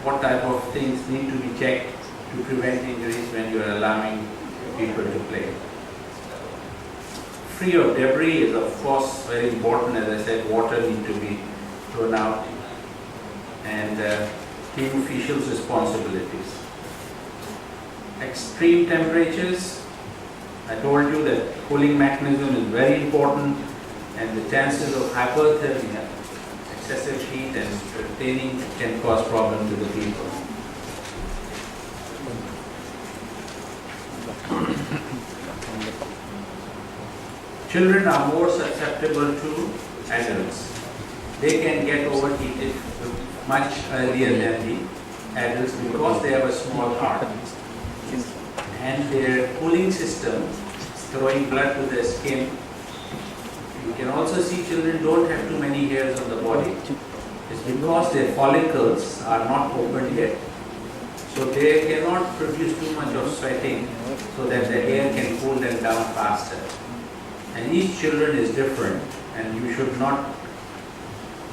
what type of things need to be checked to prevent injuries when you are allowing people to play. Free of debris is of course very important. As I said, water needs to be thrown out, and team officials' responsibilities. Extreme temperatures, I told you that cooling mechanism is very important, and the chances of hypothermia, excessive heat and retaining, can cause problems to the people. Children are more susceptible to adults. They can get overheated much earlier than the adults because they have a small heart. And their cooling system, throwing blood to the skin. You can also see children don't have too many hairs on the body. It's because their follicles are not opened yet. So they cannot produce too much of sweating so that the hair can cool them down faster. And each children is different, and you should not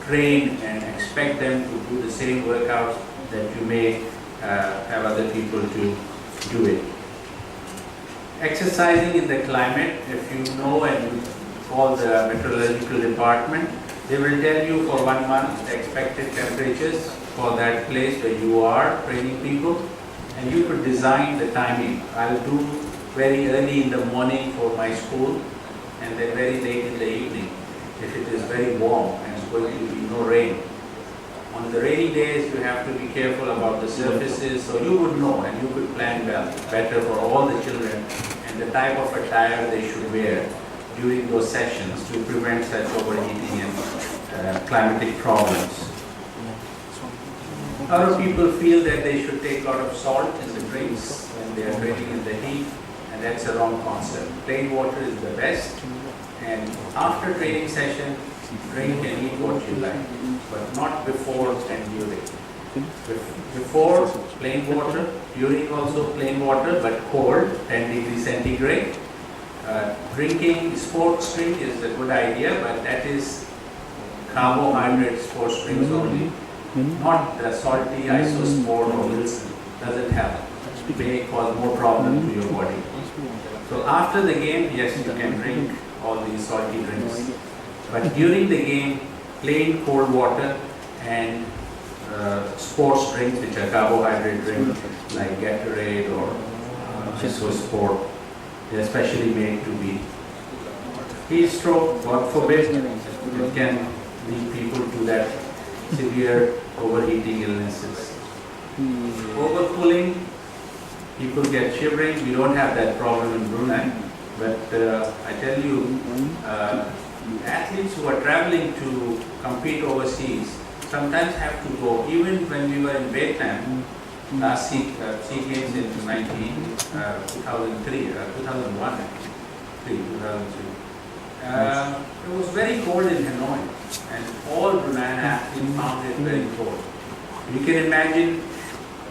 train and expect them to do the same workouts that you may have other people to do it. Exercising in the climate, if you know and you call the meteorological department, they will tell you for 1 month the expected temperatures for that place where you are training people, and you could design the timing. I'll do very early in the morning for my school, and then very late in the evening if it is very warm and it's going to be no rain. On the rainy days you have to be careful about the surfaces, so you would know and you could plan well, better for all the children, and the type of attire they should wear during those sessions to prevent such overheating and climatic problems. Other people feel that they should take a lot of salt in the drinks when they are training in the heat, and that's a wrong concept. Plain water is the best, and after training session, drink and eat what you like, but not before and during. Before, plain water, during also plain water, but cold, 10 degrees centigrade. Drinking sports drink is a good idea, but that is carbohydrate sports drinks only, not the salty isosport or Wilson. Doesn't help. It may cause more problem to your body. So after the game, yes, you can drink all these salty drinks. But during the game, plain cold water and sports drinks, which are carbohydrate drinks like Gatorade or isosport, they are specially made to be. Heat stroke, God forbid, it can lead people to that severe overheating illnesses. Overcooling, people get shivering. We don't have that problem in Brunei, but I tell you, athletes who are traveling to compete overseas sometimes have to go. Even when we were in Vietnam, last SEA Games in 2003, 2001, 2003. It was very cold in Hanoi, and all Bruneian athletes found it very cold. You can imagine,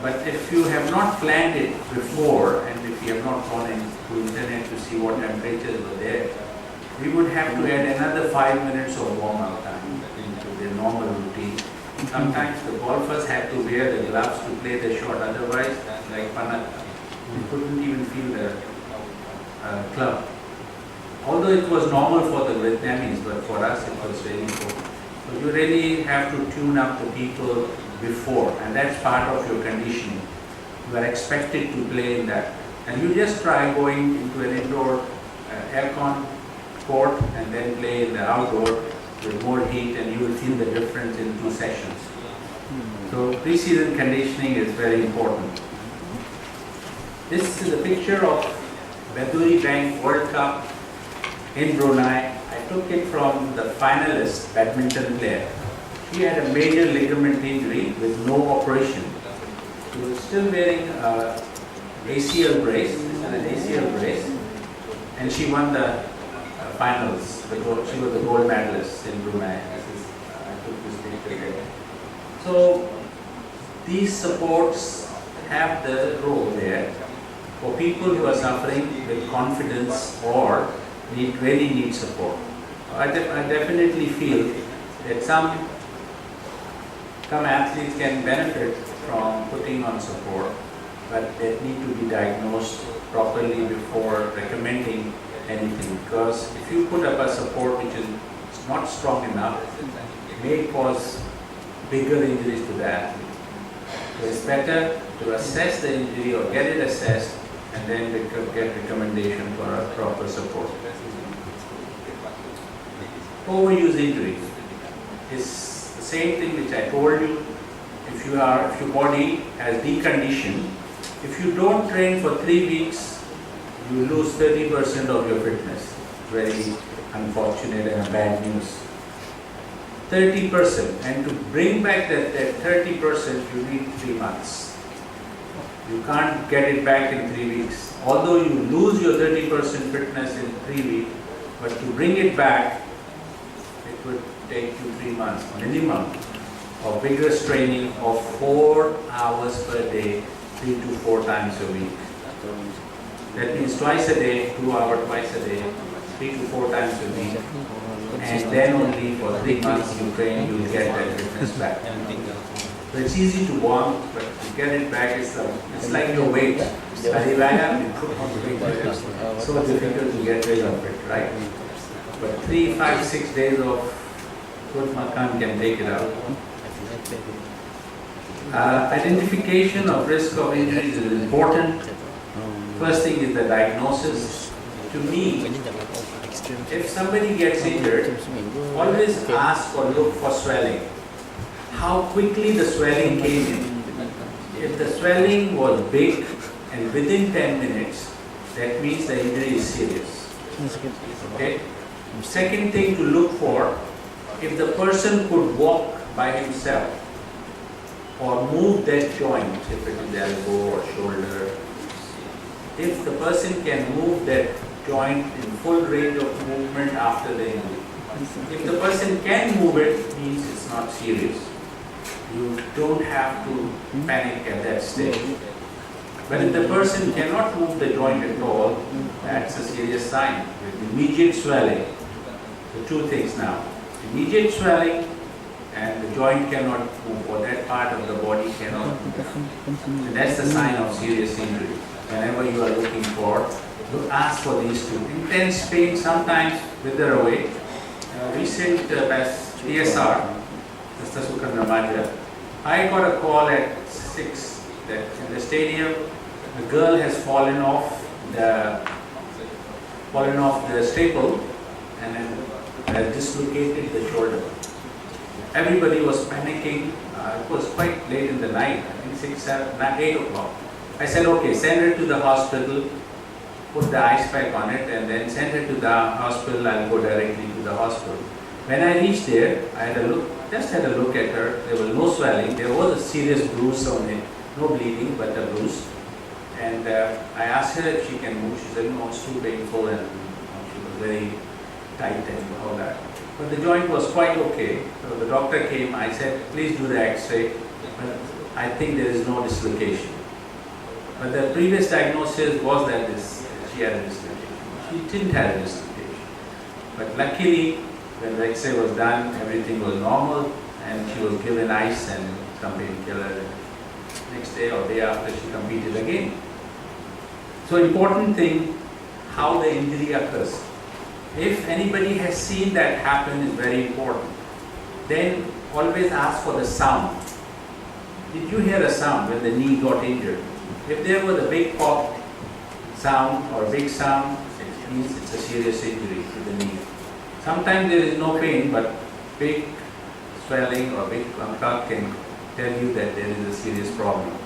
but if you have not planned it before, and if you have not gone into internet to see what temperatures were there, we would have to add another 5 minutes of warm-up time into their normal routine. Sometimes the golfers had to wear the gloves to play the shot, otherwise, like Panat, you couldn't even feel the club. Although it was normal for the Vietnamese, but for us it was really cold. So you really have to tune up the people before, and that's part of your conditioning. You are expected to play in that. And you just try going into an indoor aircon court and then play in the outdoor with more heat, and you will feel the difference in 2 sessions. So pre-season conditioning is very important. This is a picture of Beduri Bank World Cup in Brunei. I took it from the finalist badminton player. She had a major ligament injury with no operation. She was still wearing an ACL brace, and she won the finals. She was the gold medalist in Brunei. I took this picture here. So these supports have the role there for people who are suffering with confidence or really need support. I definitely feel that some athletes can benefit from putting on support, but they need to be diagnosed properly before recommending anything. Because if you put up a support which is not strong enough, it may cause bigger injuries to the athlete. So it's better to assess the injury or get it assessed and then get recommendation for a proper support. Overuse injuries is the same thing which I told you. If your body has deconditioned, if you don't train for 3 weeks, you lose 30% of your fitness. Very unfortunate and bad news. 30%, and to bring back that 30%, you need 3 months. You can't get it back in 3 weeks. Although you lose your 30% fitness in 3 weeks, but to bring it back, it would take you 3 months minimum of vigorous training of 4 hours per day, 3 to 4 times a week. That means twice a day, 2 hours twice a day, 3 to 4 times a week. And then only for 3 months you train, you will get that fitness back. So it's easy to want, but to get it back, it's like your weight. Adivaya, you put on weight, it's so difficult to get rid of it, right? But 3, 5, 6 days of good makan can take it out. Identification of risk of injuries is important. First thing is the diagnosis. To me, if somebody gets injured, always ask or look for swelling. How quickly the swelling came in. If the swelling was big and within 10 minutes, that means the injury is serious. Okay? Second thing to look for, if the person could walk by himself or move that joint, if it is elbow or shoulder, if the person can move that joint in full range of movement after the injury. If the person can move it, means it's not serious. You don't have to panic at that stage. But if the person cannot move the joint at all, that's a serious sign. With immediate swelling, the two things now. Immediate swelling and the joint cannot move, or that part of the body cannot move. And that's the sign of serious injury. Whenever you are looking for, to ask for these two. Intense pain sometimes wither away. Recent PSR, Mr. Sukan Ramaja, I got a call at 6 that in the stadium the girl has fallen off the staple and has dislocated the shoulder. Everybody was panicking. It was quite late in the night, I think 6, 7, 8 o'clock. I said, okay, send her to the hospital, put the ice pack on it, and then send her to the hospital. I'll go directly to the hospital. When I reached there, I had a look at her. There was no swelling. There was a serious bruise on it. No bleeding, but a bruise. And I asked her if she can move. She said, no, it's too painful, and she was very tight and all that. But the joint was quite okay. So the doctor came. I said, please do the X-ray. But I think there is no dislocation. But the previous diagnosis was that she had a dislocation. She didn't have a dislocation. But luckily, when the X-ray was done, everything was normal, and she was given ice and some painkiller. Next day or day after, she competed again. So important thing, how the injury occurs. If anybody has seen that happen, is very important. Then always ask for the sound. Did you hear a sound when the knee got injured? If there was a big pop sound or big sound, it means it's a serious injury to the knee. Sometimes there is no pain, but big swelling or big contact can tell you that there is a serious problem.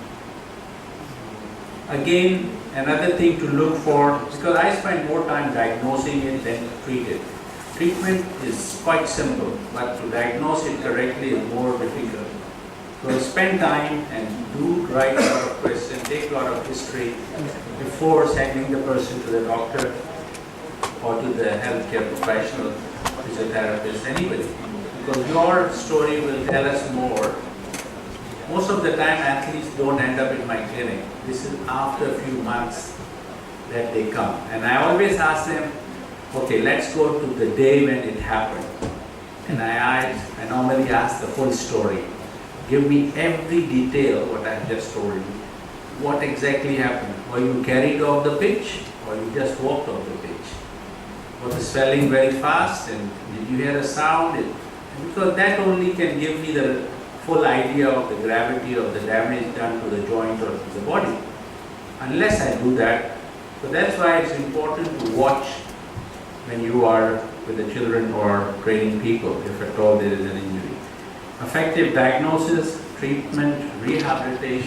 Again, another thing to look for, because I spend more time diagnosing it than treat it. Treatment is quite simple, but to diagnose it correctly is more difficult. So spend time and write a lot of questions, take a lot of history before sending the person to the doctor or to the healthcare professional, physiotherapist, anybody. Because your story will tell us more. Most of the time athletes don't end up in my clinic. This is after a few months that they come. And I always ask them, okay, let's go to the day when it happened. And I normally ask the full story. Give me every detail what I've just told you. What exactly happened? Were you carried off the pitch or you just walked off the pitch? Was the swelling very fast and did you hear a sound? Because that only can give me the full idea of the gravity of the damage done to the joint or to the body. Unless I do that, so that's why it's important to watch when you are with the children or training people, if at all there is an injury. Effective diagnosis, treatment, rehabilitation.